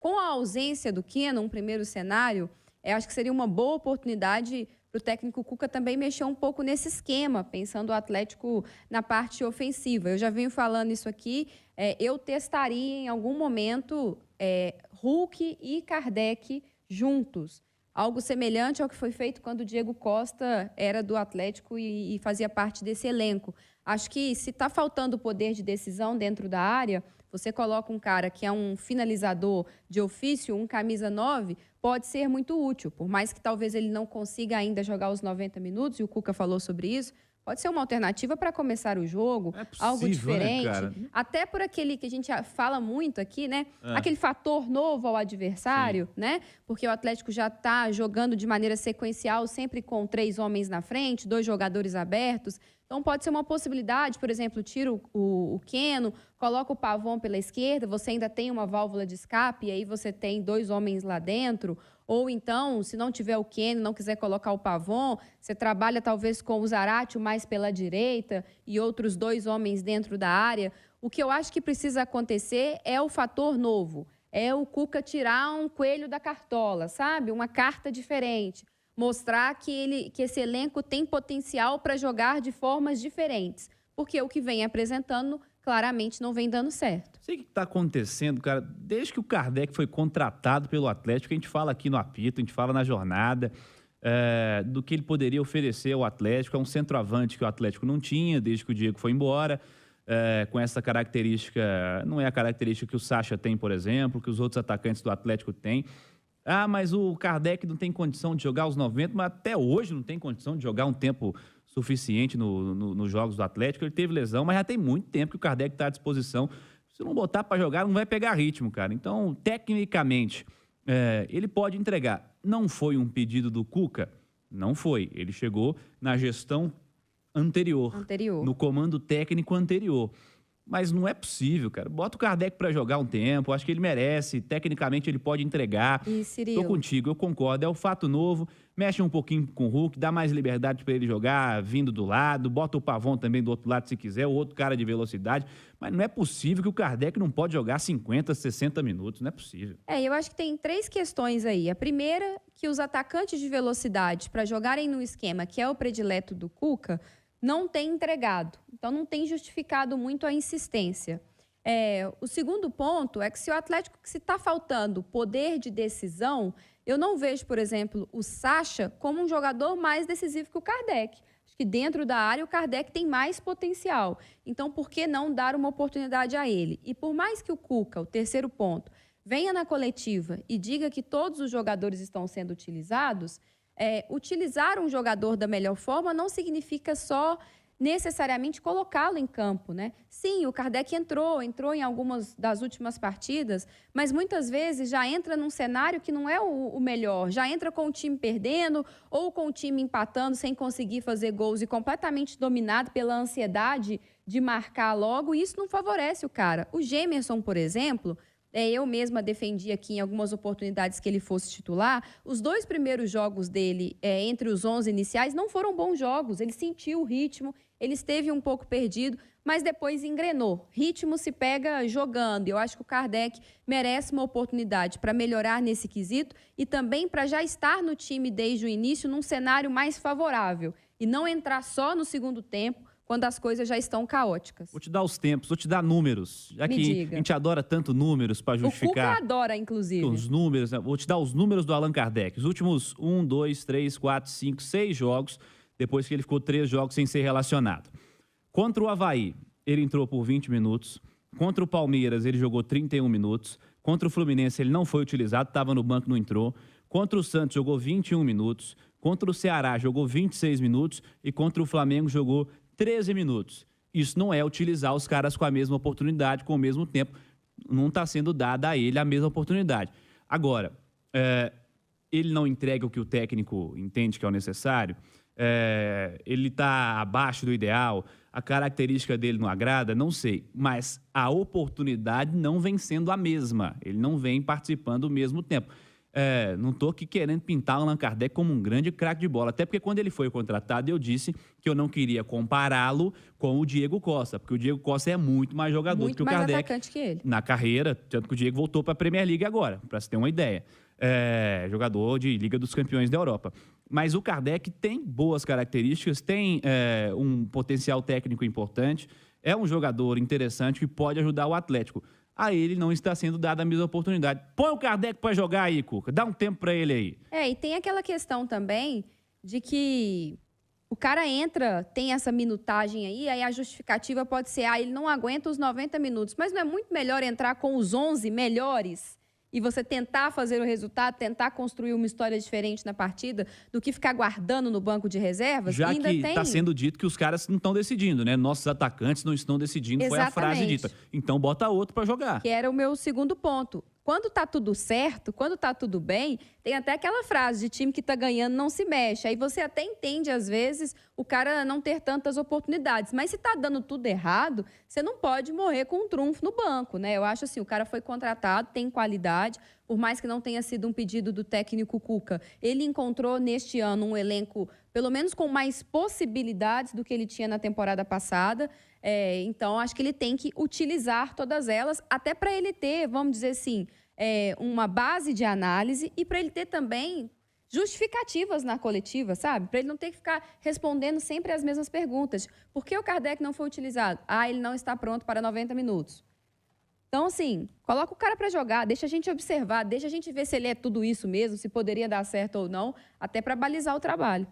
Com a ausência do Keno, um primeiro cenário, acho que seria uma boa oportunidade para o técnico Cuca também mexer um pouco nesse esquema, pensando o Atlético na parte ofensiva. Eu já venho falando isso aqui, eu testaria em algum momento Hulk e Kardec juntos. Algo semelhante ao que foi feito quando o Diego Costa era do Atlético e fazia parte desse elenco. Acho que se está faltando poder de decisão dentro da área, você coloca um cara que é um finalizador de ofício, um camisa 9, pode ser muito útil. Por mais que talvez ele não consiga ainda jogar os 90 minutos, e o Cuca falou sobre isso, pode ser uma alternativa para começar o jogo, É possível, algo diferente. né, cara? Até por aquele que a gente fala muito aqui, né? Aquele fator novo ao adversário, né? Porque o Atlético já está jogando de maneira sequencial, sempre com 3 homens na frente, 2 jogadores abertos. Então, pode ser uma possibilidade, por exemplo, tira o Keno, coloca o Pavon pela esquerda, você ainda tem uma válvula de escape, e aí você tem 2 homens lá dentro. Ou então, se não tiver o Keno, não quiser colocar o Pavon, você trabalha talvez com o Zaratio mais pela direita e outros 2 homens dentro da área. O que eu acho que precisa acontecer é o fator novo. É o Cuca tirar um coelho da cartola, sabe? Uma carta diferente. Mostrar que esse elenco tem potencial para jogar de formas diferentes. Porque o que vem apresentando, claramente, não vem dando certo. Sei o que está acontecendo, cara. Desde que o Kardec foi contratado pelo Atlético, a gente fala aqui no Apito, a gente fala na jornada, do que ele poderia oferecer ao Atlético. É um centroavante que o Atlético não tinha, desde que o Diego foi embora. Com essa característica, não é a característica que o Sacha tem, por exemplo, que os outros atacantes do Atlético têm. Ah, mas o Kardec não tem condição de jogar os 90, mas até hoje não tem condição de jogar um tempo suficiente nos jogos do Atlético. Ele teve lesão, mas já tem muito tempo que o Kardec está à disposição. Se não botar para jogar, não vai pegar ritmo, cara. Então, tecnicamente, ele pode entregar. Não foi um pedido do Cuca? Não foi. Ele chegou na gestão anterior. No comando técnico anterior. Mas não é possível, cara. Bota o Kardec para jogar um tempo, acho que ele merece, tecnicamente ele pode entregar. E, Cirilo? Tô contigo, eu concordo. É o fato novo, mexe um pouquinho com o Hulk, dá mais liberdade para ele jogar vindo do lado, bota o Pavon também do outro lado se quiser, o outro cara de velocidade. Mas não é possível que o Kardec não pode jogar 50, 60 minutos, não é possível. Eu acho que tem 3 questões aí. A primeira, que os atacantes de velocidade, para jogarem no esquema que é o predileto do Cuca, não tem entregado. Então, não tem justificado muito a insistência. O segundo ponto é que se o Atlético, se está faltando poder de decisão, eu não vejo, por exemplo, o Sacha como um jogador mais decisivo que o Kardec. Acho que dentro da área o Kardec tem mais potencial. Então, por que não dar uma oportunidade a ele? E por mais que o Cuca, o terceiro ponto, venha na coletiva e diga que todos os jogadores estão sendo utilizados, utilizar um jogador da melhor forma não significa só necessariamente colocá-lo em campo, né? Sim, o Kardec entrou em algumas das últimas partidas, mas muitas vezes já entra num cenário que não é o melhor, já entra com o time perdendo ou com o time empatando sem conseguir fazer gols e completamente dominado pela ansiedade de marcar logo, e isso não favorece o cara. O Gemerson, por exemplo, eu mesma defendi aqui em algumas oportunidades que ele fosse titular. Os 2 primeiros jogos dele, entre os 11 iniciais, não foram bons jogos. Ele sentiu o ritmo, ele esteve um pouco perdido, mas depois engrenou. Ritmo se pega jogando. Eu acho que o Kardec merece uma oportunidade para melhorar nesse quesito e também para já estar no time desde o início num cenário mais favorável e não entrar só no segundo tempo, quando as coisas já estão caóticas. Vou te dar os tempos, vou te dar números. Já que a gente adora tanto números para justificar. O Cuca adora, inclusive. Os números, né? Vou te dar os números do Allan Kardec. Os últimos 1, 2, 3, 4, 5, 6 jogos, depois que ele ficou 3 jogos sem ser relacionado. Contra o Avaí, ele entrou por 20 minutos. Contra o Palmeiras, ele jogou 31 minutos. Contra o Fluminense, ele não foi utilizado, estava no banco, não entrou. Contra o Santos, jogou 21 minutos. Contra o Ceará, jogou 26 minutos. E contra o Flamengo, jogou 13 minutos. Isso não é utilizar os caras com a mesma oportunidade, com o mesmo tempo. Não está sendo dada a ele a mesma oportunidade. Agora, ele não entrega o que o técnico entende que é o necessário. Ele está abaixo do ideal. A característica dele não agrada, não sei. Mas a oportunidade não vem sendo a mesma. Ele não vem participando ao mesmo tempo. não tô aqui querendo pintar Allan Kardec como um grande craque de bola. Até porque quando ele foi contratado, eu disse que eu não queria compará-lo com o Diego Costa, porque o Diego Costa é muito mais jogador do que o Kardec. Muito mais atacante que ele. Na carreira, tanto que o Diego voltou para a Premier League agora, para se ter uma ideia. Jogador de Liga dos Campeões da Europa. Mas o Kardec tem boas características, tem um potencial técnico importante, é um jogador interessante que pode ajudar o Atlético. A ele não está sendo dada a mesma oportunidade. Põe o Kardec para jogar aí, Cuca. Dá um tempo para ele aí. E tem aquela questão também de que o cara entra, tem essa minutagem aí a justificativa pode ser, ele não aguenta os 90 minutos. Mas não é muito melhor entrar com os 11 melhores e você tentar fazer o resultado, tentar construir uma história diferente na partida, do que ficar guardando no banco de reservas? Já que está sendo dito que os caras não estão decidindo, né? Nossos atacantes não estão decidindo, Exatamente. Foi a frase dita. Então bota outro para jogar. Que era o meu segundo ponto. Quando tá tudo certo, quando tá tudo bem, tem até aquela frase de time que tá ganhando não se mexe. Aí você até entende, às vezes, o cara não ter tantas oportunidades. Mas se tá dando tudo errado, você não pode morrer com um trunfo no banco, né? Eu acho assim, o cara foi contratado, tem qualidade, por mais que não tenha sido um pedido do técnico Cuca. Ele encontrou neste ano um elenco, pelo menos com mais possibilidades do que ele tinha na temporada passada. Então, acho que ele tem que utilizar todas elas, até para ele ter, vamos dizer assim, uma base de análise e para ele ter também justificativas na coletiva, sabe? Para ele não ter que ficar respondendo sempre as mesmas perguntas. Por que o Kardec não foi utilizado? Ele não está pronto para 90 minutos. Então, assim, coloca o cara para jogar, deixa a gente observar, deixa a gente ver se ele é tudo isso mesmo, se poderia dar certo ou não, até para balizar o trabalho.